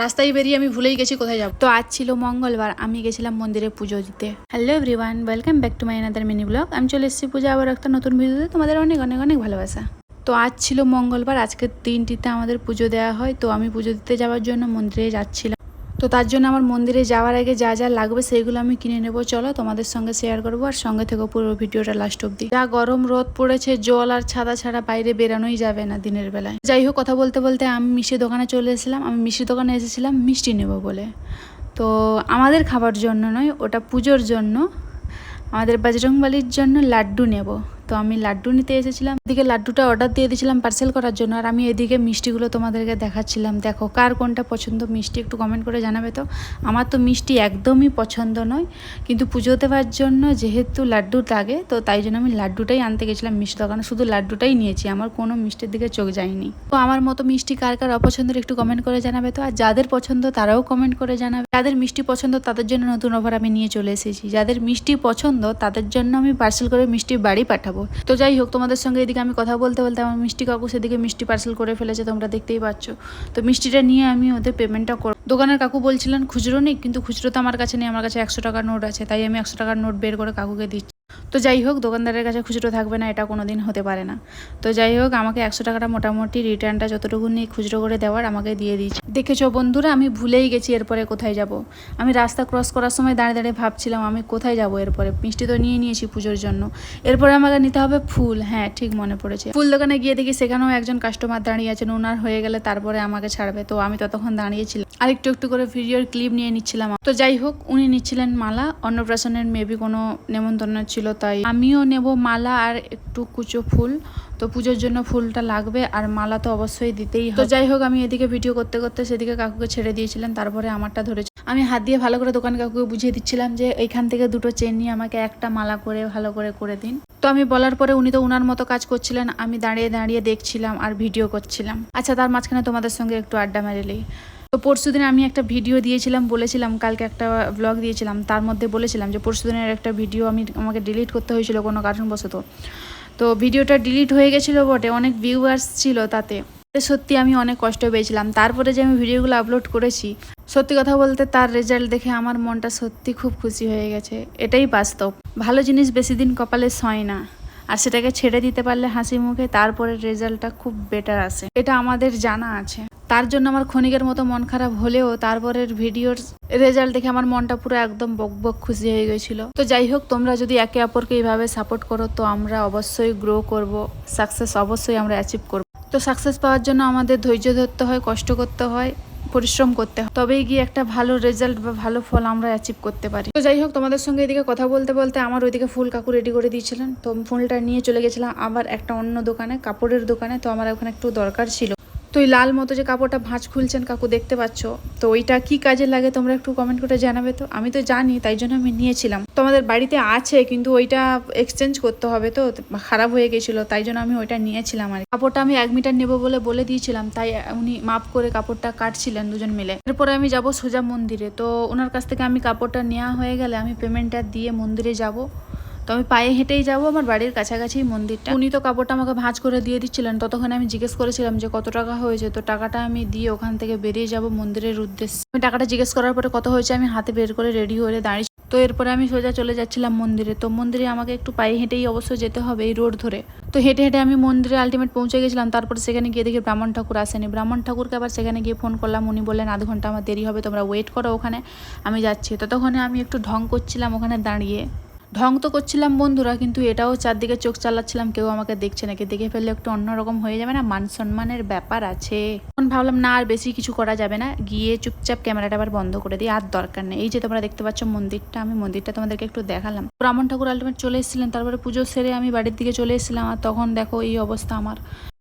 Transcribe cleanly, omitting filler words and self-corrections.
রাস্তায় বেরিয়ে আমি ভুলেই গেছি কোথায় যাব। তো আজ ছিল মঙ্গলবার, আমি গেছিলাম মন্দিরে পুজো দিতে। Hello everyone, welcome back to my another mini blog. আমি চলে এসেছি পূজা আবার একটা নতুন ভিডিওতে। তোমাদের অনেক অনেক অনেক ভালোবাসা। তো আজ ছিল মঙ্গলবার, আজকের দিনটিতে আমাদের পুজো দেওয়া হয়। তো আমি পুজো দিতে যাওয়ার জন্য মন্দিরে যাচ্ছিলাম। তো তার জন্য আমার মন্দিরে যাওয়ার আগে যা যা লাগবে সেগুলো আমি কিনে নেবো। চলো তোমাদের সঙ্গে শেয়ার করবো, আর সঙ্গে থেকে পুরো ভিডিওটা লাস্ট অব্দি। যা গরম রোদ পড়েছে, জল আর ছাতা ছাড়া বাইরে বেরানোই যাবে না দিনের বেলায়। যাই হোক, কথা বলতে বলতে আমি মিষ্টির দোকানে চলে এসেছিলাম। আমি মিষ্টির দোকানে এসেছিলাম মিষ্টি নেবো বলে। তো আমাদের খাবার জন্য নয়, ওটা পুজোর জন্য, আমাদের বজরংবলির জন্য লাড্ডু নেব। তো আমি লাড্ডু নিতে এসেছিলাম। এদিকে লাড্ডুটা অর্ডার দিয়ে দিয়েছিলাম পার্সেল করার জন্য, আর আমি এদিকে মিষ্টিগুলো তোমাদেরকে দেখাচ্ছিলাম। দেখো কার কোনটা পছন্দ মিষ্টি একটু কমেন্ট করে জানাবে। তো আমার তো মিষ্টি একদমই পছন্দ নয়, কিন্তু পুজো দেওয়ার জন্য যেহেতু লাড্ডু লাগে, তো তাই জন্য আমি লাড্ডুটাই আনতে গেছিলাম মিষ্টি দোকানে। শুধু লাড্ডুটাই নিয়েছি, আমার কোনো মিষ্টির দিকে চোখ যায়নি। তো আমার মতো মিষ্টি কার কার অপছন্দের একটু কমেন্ট করে জানাবে। তো আর যাদের পছন্দ তারাও কমেন্ট করে জানাবে। যাদের মিষ্টি পছন্দ তাদের জন্য নতুন অফার আমি নিয়ে চলে এসেছি। যাদের মিষ্টি পছন্দ তাদের জন্য আমি পার্সেল করে মিষ্টি বাড়ি পাঠাবো। তো যাই হোক, তোমাদের সঙ্গে এদিকে আমি কথা বলতে বলতে আমার মিষ্টি কাকু সেদিকে মিষ্টি পার্সেল করে ফেলেছে, তোমরা দেখতেই পাচ্ছ। তো মিষ্টিটা নিয়ে আমি ওদের পেমেন্টটা করব। দোকানের কাকু বলছিলেন খুচরো নেই, কিন্তু খুচরো তো আমার কাছে নেই, আমার কাছে 100 টাকার নোট আছে, তাই আমি 100 টাকার নোট বের করে কাকুকে দিচ্ছি। তো যাই হোক, দোকানদারের কাছে খুচরো থাকবে না এটা কোনো দিন হতে পারে না। তো যাই হোক, আমাকে 100 টাকাটা মোটামুটি রিটার্নটা যতটুকু নিয়ে খুচরো করে দেওয়ার আমাকে দিয়ে দিয়েছে। দেখেছো বন্ধুরা, আমি ভুলেই গেছি এরপরে কোথায় যাব। আমি রাস্তা ক্রস করার সময় দাঁড়িয়ে দাঁড়িয়ে ভাবছিলাম আমি কোথায় যাব। এরপরে মিষ্টি তো নিয়ে নিয়েছি পুজোর জন্য, এরপরে আমাকে নিতে হবে ফুল। হ্যাঁ ঠিক মনে পড়েছে, ফুল দোকানে গিয়ে দেখি সেখানেও একজন কাস্টমার দাঁড়িয়ে আছেন, ওনার হয়ে গেলে তারপরে আমাকে ছাড়বে। তো আমি ততক্ষণ দাঁড়িয়েছিলাম আর একটু একটু করে ভিডিওর ক্লিপ নিয়ে নিচ্ছিলাম। তো যাই হোক, উনি নিচ্ছিলেন মালা, অন্নপ্রাশনের মেবি কোনো নেমন্তন্ন ছিল, তাই আমিও নেব মালা আর একটু কুচো ফুল। তো পুজোর জন্য ফুলটা লাগবে, আর মালা তো অবশ্যই দিতেই হবে। তো যাই হোক, আমি এদিকে ভিডিও করতে করতে সেদিকে কাকুকে ছেড়ে দিয়েছিলেন, তারপরে আমারটা ধরেছি। আমি হাত দিয়ে ভালো করে দোকান কাকুকে বুঝিয়ে দিচ্ছিলাম যে এইখান থেকে দুটো চেন নিয়ে আমাকে একটা মালা করে ভালো করে করে দিন। তো আমি বলার পরে উনি তো উনার মতো কাজ করছিলেন, আমি দাঁড়িয়ে দাঁড়িয়ে দেখছিলাম আর ভিডিও করছিলাম। আচ্ছা, তার মাঝখানে তোমাদের সঙ্গে একটু আড্ডা মেরেলি। তো পরশুদিন আমি একটা ভিডিও দিয়েছিলাম, বলেছিলাম কালকে একটা ব্লগ দিয়েছিলাম, তার মধ্যে বলেছিলাম যে পরশুদিনের একটা ভিডিও আমাকে ডিলিট করতে হয়েছিল কোনো কারণবশত। তো ভিডিওটা ডিলিট হয়ে গেছিলো বটে, অনেক ভিউয়ার্স ছিল তাতে, সত্যি আমি অনেক কষ্ট পেয়েছিলাম। তারপরে যে আমি ভিডিওগুলো আপলোড করেছি, সত্যি কথা বলতে তার রেজাল্ট দেখে আমার মনটা সত্যি খুব খুশি হয়ে গেছে। এটাই বাস্তব, ভালো জিনিস বেশি দিন কপালে সয় না, আর সেটাকে ছেড়ে দিতে পারলে হাসি মুখে তারপরে রেজাল্টটা খুব বেটার আসে, এটা আমাদের জানা আছে। তার জন্য আমার ক্ষণিকের মতো মন খারাপ হলেও তারপরের ভিডিওর রেজাল্ট দেখে আমার মনটা পুরো একদম বক বক খুশি হয়ে গেছিলো। তো যাই হোক, তোমরা যদি একে অপরকে এইভাবে সাপোর্ট করো তো আমরা অবশ্যই গ্রো করব, সাকসেস অবশ্যই আমরা অ্যাচিভ করব। তো সাকসেস পাওয়ার জন্য আমাদের ধৈর্য ধরতে হয়, কষ্ট করতে হয়, পরিশ্রম করতে হয়, তবেই গিয়ে একটা ভালো রেজাল্ট বা ভালো ফল আমরা অ্যাচিভ করতে পারি। তো যাই হোক, তোমাদের সঙ্গে এদিকে কথা বলতে বলতে আমার ওইদিকে ফুল কাকু রেডি করে দিয়েছিলেন। তো ফুলটা নিয়ে চলে গেছিলাম আবার একটা অন্য দোকানে, কাপড়ের দোকানে। তো আমার ওখানে একটু দরকার ছিল। তো ওই লাল মতো যে কাপড়টা ভাঁজ খুলছেন কাকু, দেখতে পাচ্ছ, তো ওইটা কি কাজে লাগে তোমরা একটু কমেন্ট করে জানাবে। তো আমি তো জানি, তাই জন্য আমি নিয়েছিলাম। তো আমাদের বাড়িতে আছে, কিন্তু ওইটা এক্সচেঞ্জ করতে হবে, তো খারাপ হয়ে গেছিলো, তাই জন্য আমি ওইটা নিয়েছিলাম। আর কাপড়টা আমি 1 মিটার নেবো বলে দিয়েছিলাম, তাই উনি মাপ করে কাপড়টা কাটছিলেন দুজন মিলে। এরপরে আমি যাব সোজা মন্দিরে। তো ওনার কাছ থেকে আমি কাপড়টা নেওয়া হয়ে গেলে আমি পেমেন্টটা দিয়ে মন্দিরে যাব। তো আমি পায়ে হেঁটেই যাবো, আমার বাড়ির কাছাকাছি মন্দিরটা। উনি তো কাপড়টা আমাকে ভাঁজ করে দিয়ে দিচ্ছিলেন, ততক্ষণে আমি জিজ্ঞেস করেছিলাম যে কত টাকা হয়েছে। তো টাকাটা আমি দিয়ে ওখান থেকে বেরিয়ে যাব মন্দিরের উদ্দেশ্যে। আমি টাকাটা জিজ্ঞেস করার পরে কত হয়েছে আমি হাতে বের করে রেডি হয়ে দাঁড়িয়ে। তো এরপরে আমি সোজা চলে যাচ্ছিলাম মন্দিরে। তো মন্দিরে আমাকে একটু পায়ে হেঁটেই অবশ্য যেতে হবে, এই রোড ধরে। তো হেঁটে হেঁটে আমি মন্দিরে আলটিমেট পৌঁছে গেছিলাম। তারপরে সেখানে গিয়ে দেখি ব্রাহ্মণ ঠাকুর আসেনি। ব্রাহ্মণ ঠাকুরকে আবার সেখানে গিয়ে ফোন করলাম, উনি বললেন আধ ঘন্টা আমার দেরি হবে, তোমরা ওয়েট করো ওখানে, আমি যাচ্ছি। ততক্ষণে আমি একটু ঢং করছিলাম ওখানে দাঁড়িয়ে। ঢং তো করছিলাম বন্ধুরা, কিন্তু এটাও চারদিকে চোখ চালাচ্ছিলাম, কেউ আমাকে দেখছে নাকি, দেখে ফেললে একটু অন্যরকম হয়ে যাবে না, মান সম্মানের ব্যাপার আছে। তখন ভাবলাম না, আর বেশি কিছু করা যাবে না, গিয়ে চুপচাপ ক্যামেরাটা আবার বন্ধ করে দিই, আর দরকার নেই। এই যে তোমরা দেখতে পাচ্ছ মন্দিরটা, আমি মন্দিরটা তোমাদেরকে একটু দেখালাম। ব্রাহ্মণ ঠাকুর আলটিমেট চলে এসেছিলেন, তারপরে পুজো সেরে আমি বাড়ির দিকে চলে এসেছিলাম, আর তখন দেখো এই অবস্থা আমার।